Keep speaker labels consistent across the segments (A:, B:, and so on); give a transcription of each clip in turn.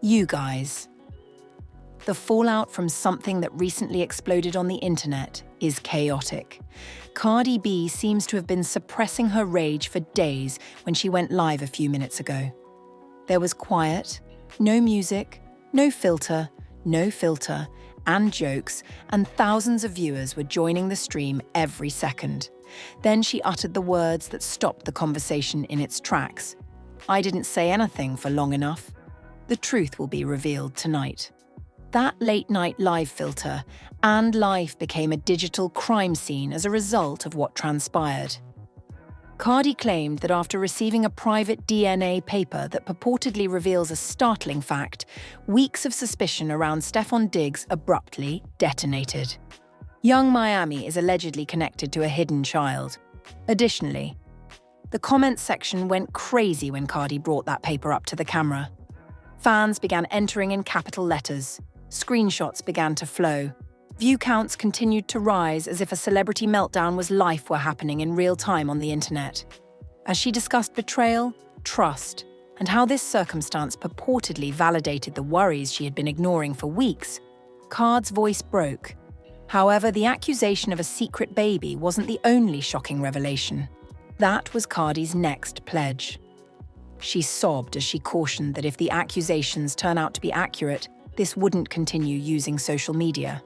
A: You guys. The fallout from something that recently exploded on the internet is chaotic. Cardi B seems to have been suppressing her rage for days when she went live a few minutes ago. There was quiet, no music, no filter, and jokes, and thousands of viewers were joining the stream every second. Then she uttered the words that stopped the conversation in its tracks. "I didn't say anything for long enough." The truth will be revealed tonight. That late-night live filter and life became a digital crime scene as a result of what transpired. Cardi claimed that after receiving a private DNA paper that purportedly reveals a startling fact, weeks of suspicion around Stefon Diggs abruptly detonated. Young Miami is allegedly connected to a hidden child. Additionally, the comments section went crazy when Cardi brought that paper up to the camera. Fans began entering in capital letters. Screenshots began to flow. View counts continued to rise as if a celebrity meltdown was life were happening in real time on the internet. As she discussed betrayal, trust, and how this circumstance purportedly validated the worries she had been ignoring for weeks, Card's voice broke. However, the accusation of a secret baby wasn't the only shocking revelation. That was Cardi's next pledge. She sobbed as she cautioned that if the accusations turn out to be accurate, this wouldn't continue using social media.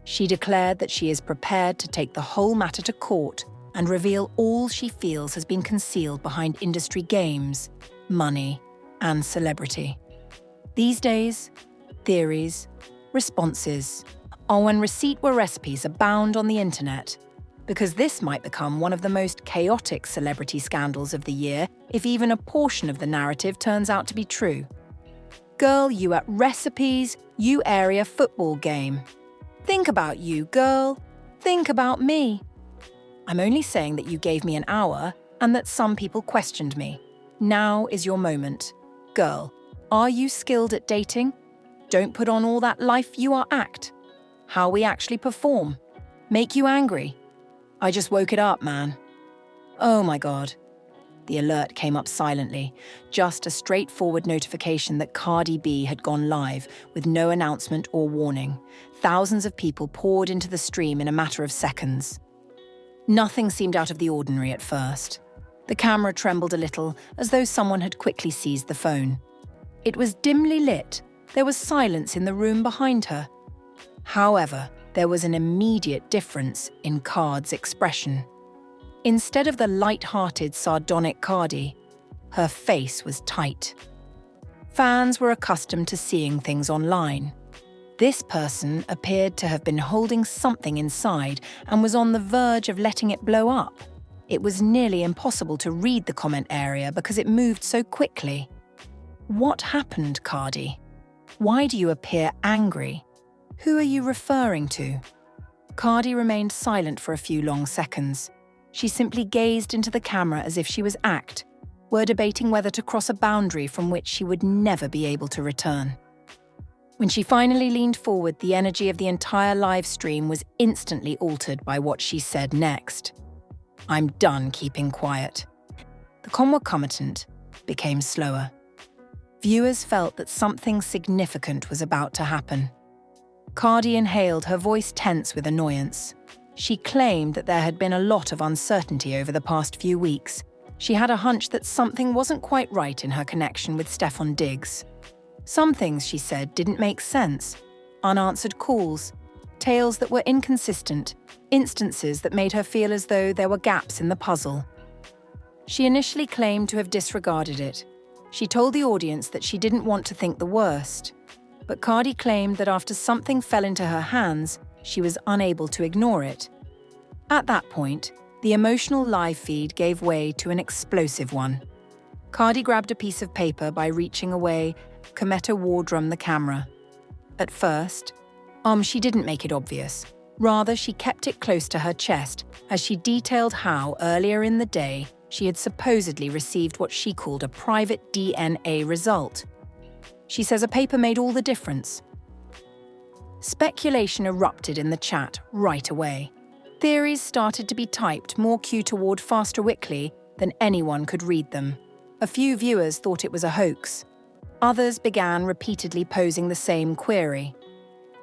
A: She declared that she is prepared to take the whole matter to court and reveal all she feels has been concealed behind industry games, money, and celebrity. These days, theories, responses, are when receipt were recipes abound on the internet, because this might become one of the most chaotic celebrity scandals of the year if even a portion of the narrative turns out to be true. Girl, you at recipes, you area football game. Think about you, girl. Think about me. I'm only saying that you gave me an hour and that some people questioned me. Now is your moment. Girl, are you skilled at dating? Don't put on all that life you are act. How we actually perform. Make you angry. I just woke it up, man. Oh my God. The alert came up silently, just a straightforward notification that Cardi B had gone live with no announcement or warning. Thousands of people poured into the stream in a matter of seconds. Nothing seemed out of the ordinary at first. The camera trembled a little, as though someone had quickly seized the phone. It was dimly lit. There was silence in the room behind her. However, there was an immediate difference in Card's expression. Instead of the light-hearted, sardonic Cardi, her face was tight. Fans were accustomed to seeing things online. This person appeared to have been holding something inside and was on the verge of letting it blow up. It was nearly impossible to read the comment area because it moved so quickly. What happened, Cardi? Why do you appear angry? Who are you referring to? Cardi remained silent for a few long seconds. She simply gazed into the camera as if she was were debating whether to cross a boundary from which she would never be able to return. When she finally leaned forward, the energy of the entire live stream was instantly altered by what she said next. "I'm done keeping quiet." The concomitant became slower. Viewers felt that something significant was about to happen. Cardi inhaled, her voice tense with annoyance. She claimed that there had been a lot of uncertainty over the past few weeks. She had a hunch that something wasn't quite right in her connection with Stefon Diggs. Some things, she said, didn't make sense. Unanswered calls, tales that were inconsistent, instances that made her feel as though there were gaps in the puzzle. She initially claimed to have disregarded it. She told the audience that she didn't want to think the worst. But Cardi claimed that after something fell into her hands, she was unable to ignore it. At that point, the emotional live feed gave way to an explosive one. Cardi grabbed a piece of paper by reaching away, Cometa Wardrum the camera. At first, she didn't make it obvious. Rather, she kept it close to her chest as she detailed how, earlier in the day, she had supposedly received what she called a private DNA result. She says a paper made all the difference. Speculation erupted in the chat right away. Theories started to be typed more queued toward faster Wickley than anyone could read them. A few viewers thought it was a hoax. Others began repeatedly posing the same query.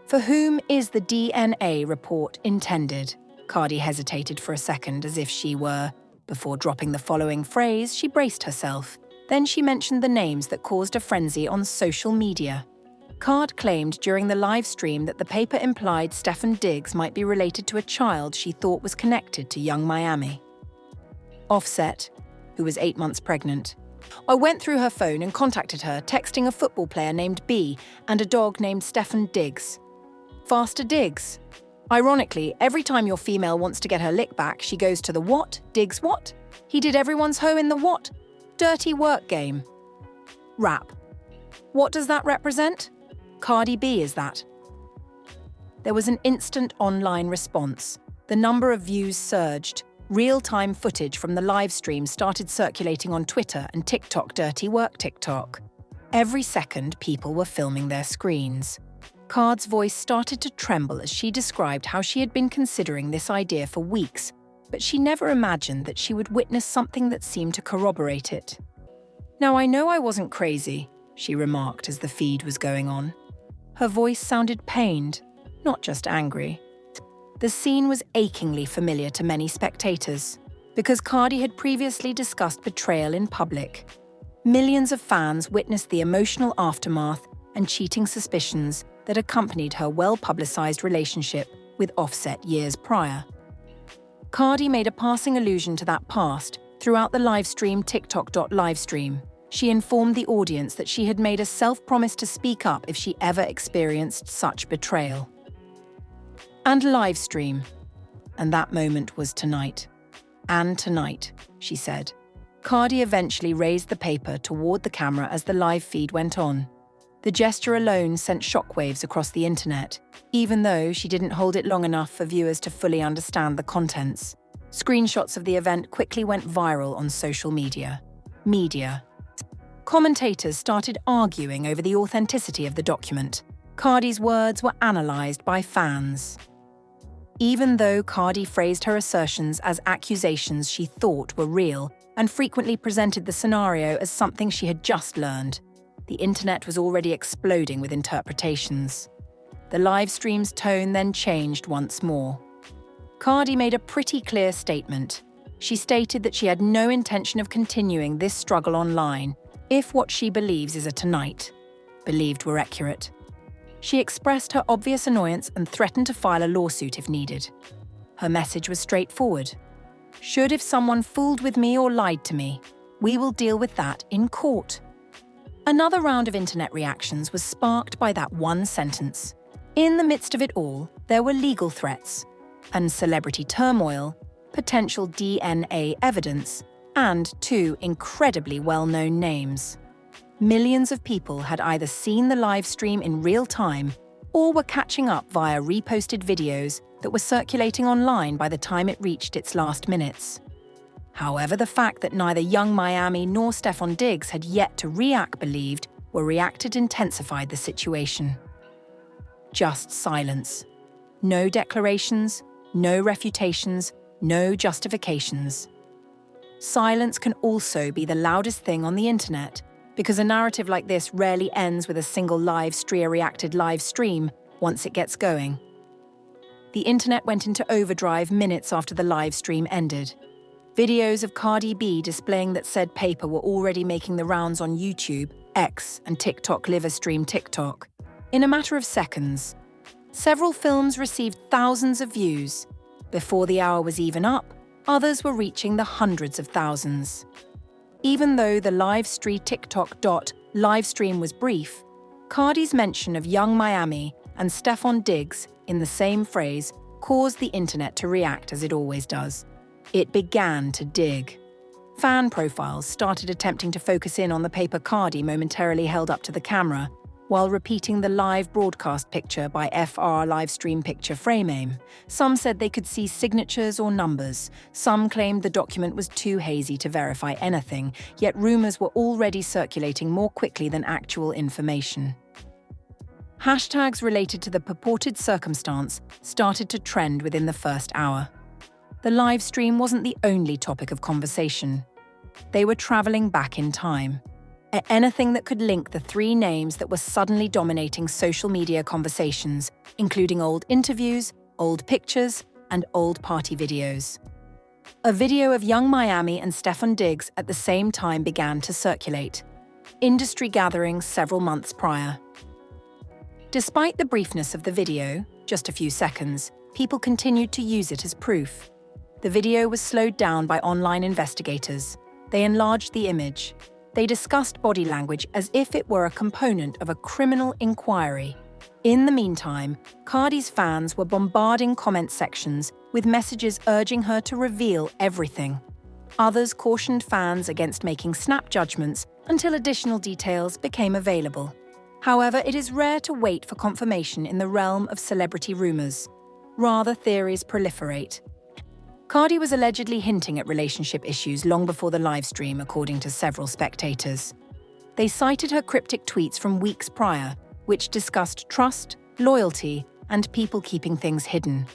A: For whom is the DNA report intended? Cardi hesitated for a second as if she were. Before dropping the following phrase, she braced herself. Then she mentioned the names that caused a frenzy on social media. Card claimed during the live stream that the paper implied Stefon Diggs might be related to a child she thought was connected to young Miami. Offset, who was 8 months pregnant. I went through her phone and contacted her, texting a football player named B and a dog named Stefon Diggs. Faster Diggs. Ironically, every time your female wants to get her lick back, she goes to the what? Diggs what? He did everyone's hoe in the what? Dirty work game. Rap. What does that represent? Cardi B is that. There was an instant online response. The number of views surged. Real-time footage from the live stream started circulating on Twitter and TikTok. Dirty work TikTok. Every second, people were filming their screens. Card's voice started to tremble as she described how she had been considering this idea for weeks, but she never imagined that she would witness something that seemed to corroborate it. Now, I know I wasn't crazy, she remarked as the feed was going on. Her voice sounded pained, not just angry. The scene was achingly familiar to many spectators, because Cardi had previously discussed betrayal in public. Millions of fans witnessed the emotional aftermath and cheating suspicions that accompanied her well-publicized relationship with Offset years prior. Cardi made a passing allusion to that past throughout the livestream TikTok.livestream. She informed the audience that she had made a self-promise to speak up if she ever experienced such betrayal. And livestream. And that moment was tonight. And tonight, she said. Cardi eventually raised the paper toward the camera as the live feed went on. The gesture alone sent shockwaves across the internet, even though she didn't hold it long enough for viewers to fully understand the contents. Screenshots of the event quickly went viral on social media. Commentators started arguing over the authenticity of the document. Cardi's words were analyzed by fans. Even though Cardi phrased her assertions as accusations she thought were real and frequently presented the scenario as something she had just learned, the internet was already exploding with interpretations. The live stream's tone then changed once more. Cardi made a pretty clear statement. She stated that she had no intention of continuing this struggle online if what she believes is a tonight believed were accurate. She expressed her obvious annoyance and threatened to file a lawsuit if needed. Her message was straightforward. If someone fooled with me or lied to me, we will deal with that in court. Another round of internet reactions was sparked by that one sentence. In the midst of it all, there were legal threats and celebrity turmoil, potential DNA evidence, and 2 incredibly well-known names. Millions of people had either seen the live stream in real time or were catching up via reposted videos that were circulating online by the time it reached its last minutes. However, the fact that neither young Miami nor Stefon Diggs had yet to react believed were reacted intensified the situation. Just silence. No declarations, no refutations, no justifications. Silence can also be the loudest thing on the internet, because a narrative like this rarely ends with a single live Stria-reacted live stream once it gets going. The internet went into overdrive minutes after the live stream ended. Videos of Cardi B displaying that said paper were already making the rounds on YouTube, X, and TikTok live stream TikTok. In a matter of seconds, several films received thousands of views. Before the hour was even up, others were reaching the hundreds of thousands. Even though the live-stream TikTok.livestream was brief, Cardi's mention of young Miami and Stefon Diggs in the same phrase caused the internet to react as it always does. It began to dig. Fan profiles started attempting to focus in on the paper Cardi momentarily held up to the camera, while repeating the live broadcast picture by FR Livestream Picture Frame Aim. Some said they could see signatures or numbers. Some claimed the document was too hazy to verify anything, yet rumors were already circulating more quickly than actual information. Hashtags related to the purported circumstance started to trend within the first hour. The live stream wasn't the only topic of conversation. They were traveling back in time. Anything that could link the three names that were suddenly dominating social media conversations, including old interviews, old pictures, and old party videos. A video of young Miami and Stefon Diggs at the same time began to circulate. Industry gatherings several months prior. Despite the briefness of the video, just a few seconds, people continued to use it as proof. The video was slowed down by online investigators. They enlarged the image. They discussed body language as if it were a component of a criminal inquiry. In the meantime, Cardi's fans were bombarding comment sections with messages urging her to reveal everything. Others cautioned fans against making snap judgments until additional details became available. However, it is rare to wait for confirmation in the realm of celebrity rumors. Rather, theories proliferate. Cardi was allegedly hinting at relationship issues long before the livestream, according to several spectators. They cited her cryptic tweets from weeks prior, which discussed trust, loyalty, and people keeping things hidden.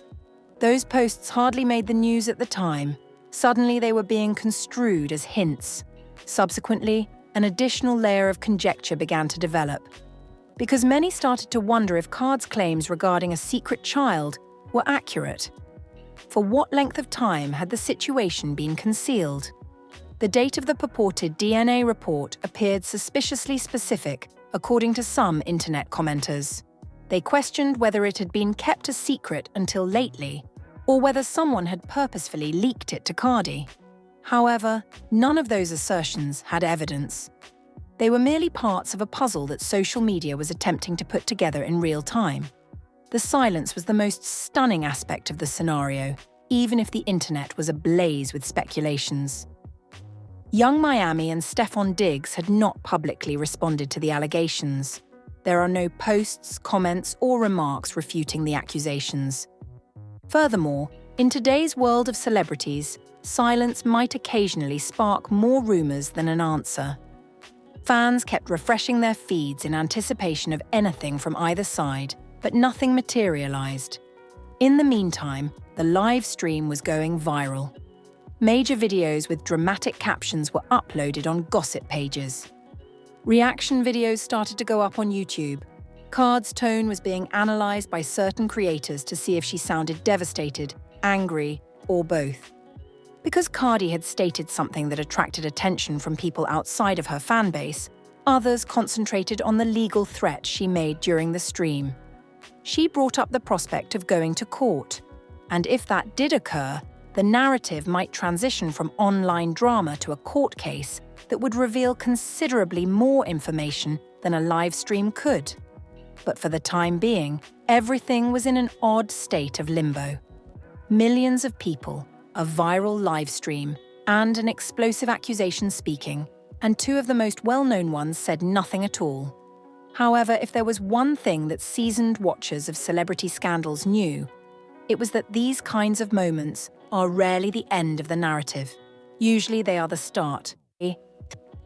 A: Those posts hardly made the news at the time. Suddenly, they were being construed as hints. Subsequently, an additional layer of conjecture began to develop, because many started to wonder if Cardi's claims regarding a secret child were accurate. For what length of time had the situation been concealed? The date of the purported DNA report appeared suspiciously specific, according to some internet commenters. They questioned whether it had been kept a secret until lately, or whether someone had purposefully leaked it to Cardi. However, none of those assertions had evidence. They were merely parts of a puzzle that social media was attempting to put together in real time. The silence was the most stunning aspect of the scenario, even if the internet was ablaze with speculations. Young Miami and Stefon Diggs had not publicly responded to the allegations. There are no posts, comments, or remarks refuting the accusations. Furthermore, in today's world of celebrities, silence might occasionally spark more rumors than an answer. Fans kept refreshing their feeds in anticipation of anything from either side, but nothing materialized. In the meantime, the live stream was going viral. Major videos with dramatic captions were uploaded on gossip pages. Reaction videos started to go up on YouTube. Cardi's tone was being analyzed by certain creators to see if she sounded devastated, angry, or both. Because Cardi had stated something that attracted attention from people outside of her fanbase, others concentrated on the legal threat she made during the stream. She brought up the prospect of going to court, and if that did occur, the narrative might transition from online drama to a court case that would reveal considerably more information than a live stream could. But for the time being, everything was in an odd state of limbo. Millions of people, a viral live stream, and an explosive accusation speaking, and two of the most well-known ones said nothing at all. However, if there was one thing that seasoned watchers of celebrity scandals knew, it was that these kinds of moments are rarely the end of the narrative. Usually they are the start.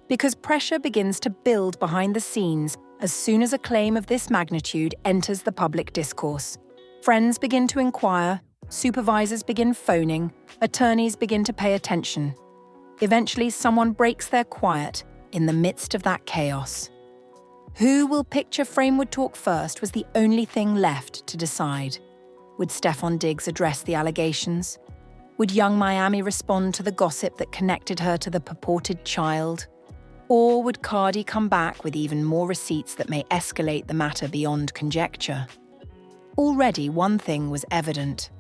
A: Because pressure begins to build behind the scenes as soon as a claim of this magnitude enters the public discourse. Friends begin to inquire, supervisors begin phoning, attorneys begin to pay attention. Eventually, someone breaks their quiet in the midst of that chaos. Who will picture frame would talk first was the only thing left to decide. Would Stefon Diggs address the allegations? Would young Miami respond to the gossip that connected her to the purported child? Or would Cardi come back with even more receipts that may escalate the matter beyond conjecture? Already one thing was evident.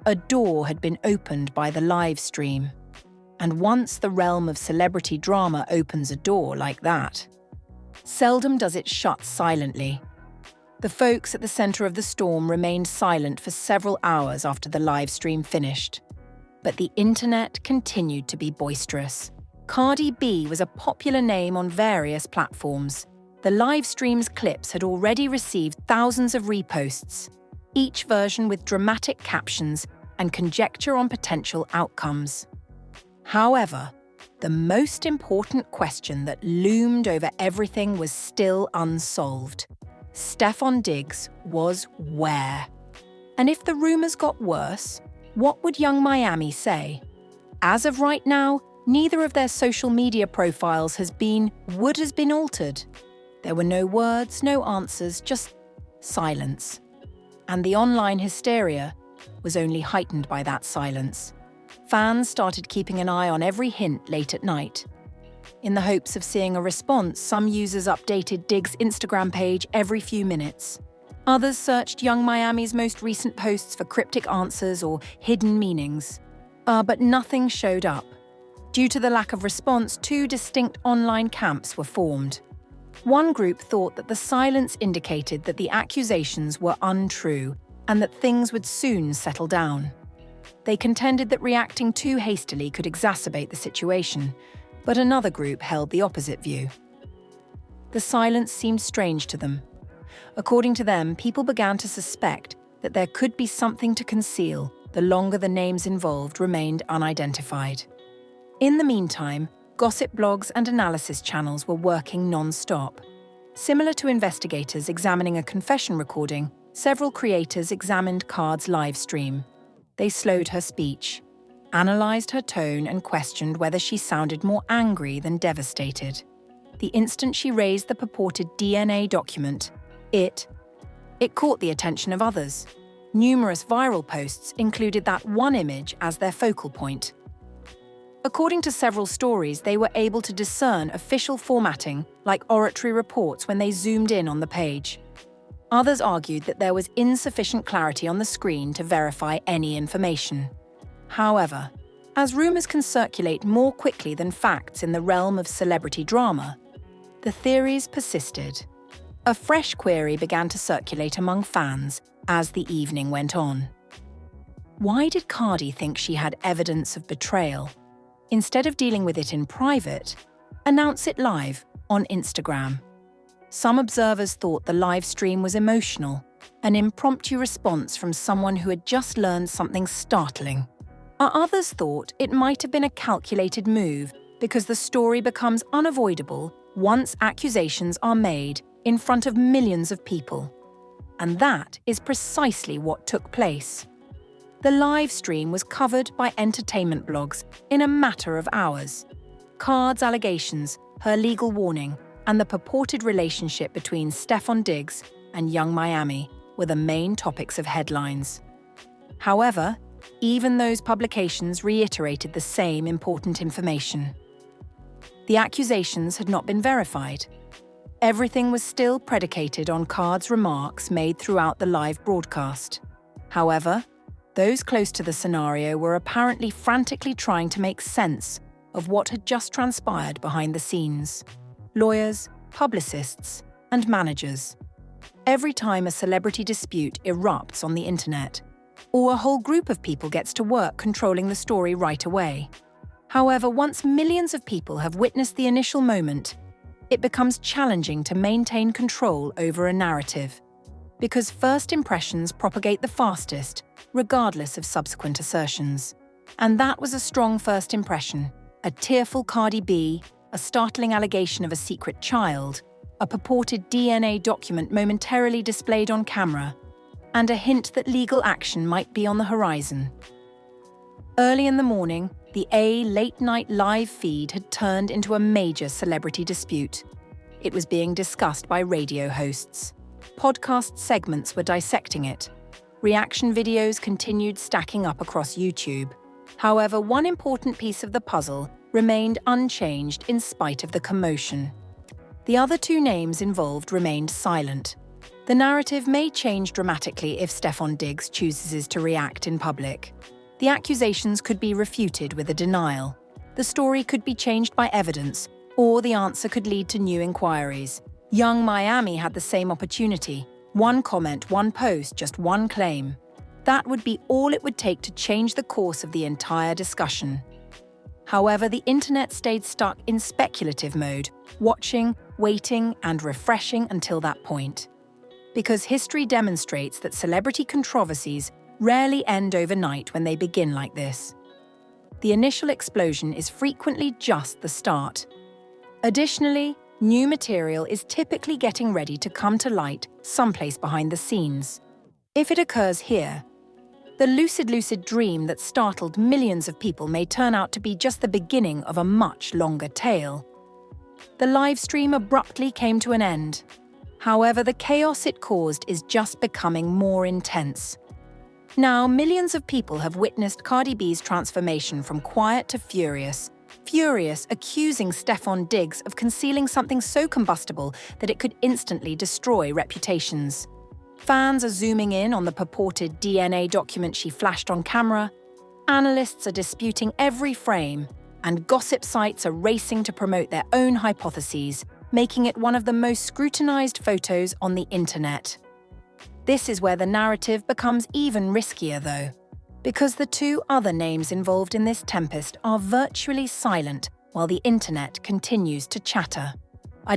A: A door had been opened by the live stream. And once the realm of celebrity drama opens a door like that, seldom does it shut silently. The folks at the center of the storm remained silent for several hours after the live stream finished. But the internet continued to be boisterous. Cardi B was a popular name on various platforms. The live stream's clips had already received thousands of reposts, each version with dramatic captions and conjecture on potential outcomes. However, the most important question that loomed over everything was still unsolved. Stefon Diggs was where? And if the rumors got worse, what would young Miami say? As of right now, Neither of their social media profiles would have been altered. There were no words, no answers, just silence. And the online hysteria was only heightened by that silence. Fans started keeping an eye on every hint late at night. In the hopes of seeing a response, some users updated Diggs' Instagram page every few minutes. Others searched Young Miami's most recent posts for cryptic answers or hidden meanings. But nothing showed up. Due to the lack of response, two distinct online camps were formed. One group thought that the silence indicated that the accusations were untrue and that things would soon settle down. They contended that reacting too hastily could exacerbate the situation, but another group held the opposite view. The silence seemed strange to them. According to them, people began to suspect that there could be something to conceal the longer the names involved remained unidentified. In the meantime, gossip blogs and analysis channels were working non-stop. Similar to investigators examining a confession recording, several creators examined Card's live stream. They slowed her speech, analysed her tone, and questioned whether she sounded more angry than devastated. The instant she raised the purported DNA document, it caught the attention of others. Numerous viral posts included that one image as their focal point. According to several stories, they were able to discern official formatting, like oratory reports, when they zoomed in on the page. Others argued that there was insufficient clarity on the screen to verify any information. However, as rumors can circulate more quickly than facts in the realm of celebrity drama, the theories persisted. A fresh query began to circulate among fans as the evening went on. Why did Cardi think she had evidence of betrayal? Instead of dealing with it in private, announce it live on Instagram. Some observers thought the live stream was emotional, an impromptu response from someone who had just learned something startling. Others thought it might have been a calculated move because the story becomes unavoidable once accusations are made in front of millions of people. And that is precisely what took place. The live stream was covered by entertainment blogs in a matter of hours. Card's allegations, her legal warning, and the purported relationship between Stefon Diggs and Young Miami were the main topics of headlines. However, even those publications reiterated the same important information. The accusations had not been verified. Everything was still predicated on Card's remarks made throughout the live broadcast. However, those close to the scenario were apparently frantically trying to make sense of what had just transpired behind the scenes. Lawyers, publicists, and managers. Every time a celebrity dispute erupts on the internet, or a whole group of people gets to work controlling the story right away. However, once millions of people have witnessed the initial moment, it becomes challenging to maintain control over a narrative, because first impressions propagate the fastest, regardless of subsequent assertions. And that was a strong first impression: a tearful Cardi B, a startling allegation of a secret child, a purported DNA document momentarily displayed on camera, and a hint that legal action might be on the horizon. Early in the morning, the late-night live feed had turned into a major celebrity dispute. It was being discussed by radio hosts. Podcast segments were dissecting it. Reaction videos continued stacking up across YouTube. However, one important piece of the puzzle remained unchanged in spite of the commotion. The other two names involved remained silent. The narrative may change dramatically if Stefon Diggs chooses to react in public. The accusations could be refuted with a denial. The story could be changed by evidence, or the answer could lead to new inquiries. Young Miami had the same opportunity. One comment, one post, just one claim. That would be all it would take to change the course of the entire discussion. However, the internet stayed stuck in speculative mode, watching, waiting, and refreshing until that point. Because history demonstrates that celebrity controversies rarely end overnight when they begin like this. The initial explosion is frequently just the start. Additionally, new material is typically getting ready to come to light someplace behind the scenes. If it occurs here, The lucid dream that startled millions of people may turn out to be just the beginning of a much longer tale. The live stream abruptly came to an end. However, the chaos it caused is just becoming more intense. Now, millions of people have witnessed Cardi B's transformation from quiet to furious. Furious, accusing Stefon Diggs of concealing something so combustible that it could instantly destroy reputations. Fans are zooming in on the purported DNA document she flashed on camera. Analysts are disputing every frame, and gossip sites are racing to promote their own hypotheses, making it one of the most scrutinized photos on the internet. This is where the narrative becomes even riskier, though, because the two other names involved in this tempest are virtually silent while the internet continues to chatter.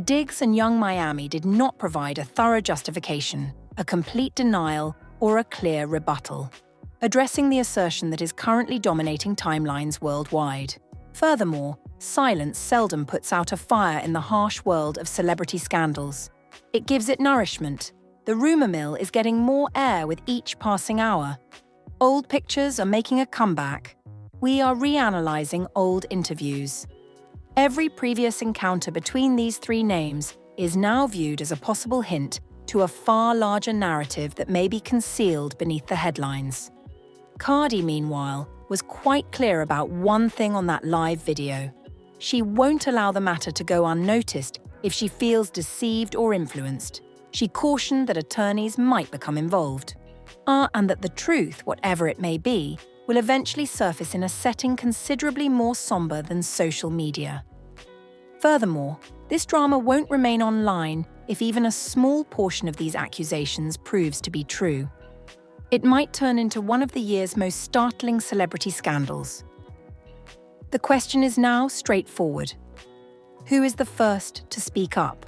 A: Diggs and Young Miami did not provide a thorough justification, a complete denial, or a clear rebuttal, addressing the assertion that is currently dominating timelines worldwide. Furthermore, silence seldom puts out a fire in the harsh world of celebrity scandals. It gives it nourishment. The rumor mill is getting more air with each passing hour. Old pictures are making a comeback. We are reanalyzing old interviews. Every previous encounter between these three names is now viewed as a possible hint to a far larger narrative that may be concealed beneath the headlines. Cardi, meanwhile, was quite clear about one thing on that live video. She won't allow the matter to go unnoticed if she feels deceived or influenced. She cautioned that attorneys might become involved. And that the truth, whatever it may be, will eventually surface in a setting considerably more somber than social media. Furthermore, this drama won't remain online if even a small portion of these accusations proves to be true. It might turn into one of the year's most startling celebrity scandals. The question is now straightforward. Who is the first to speak up?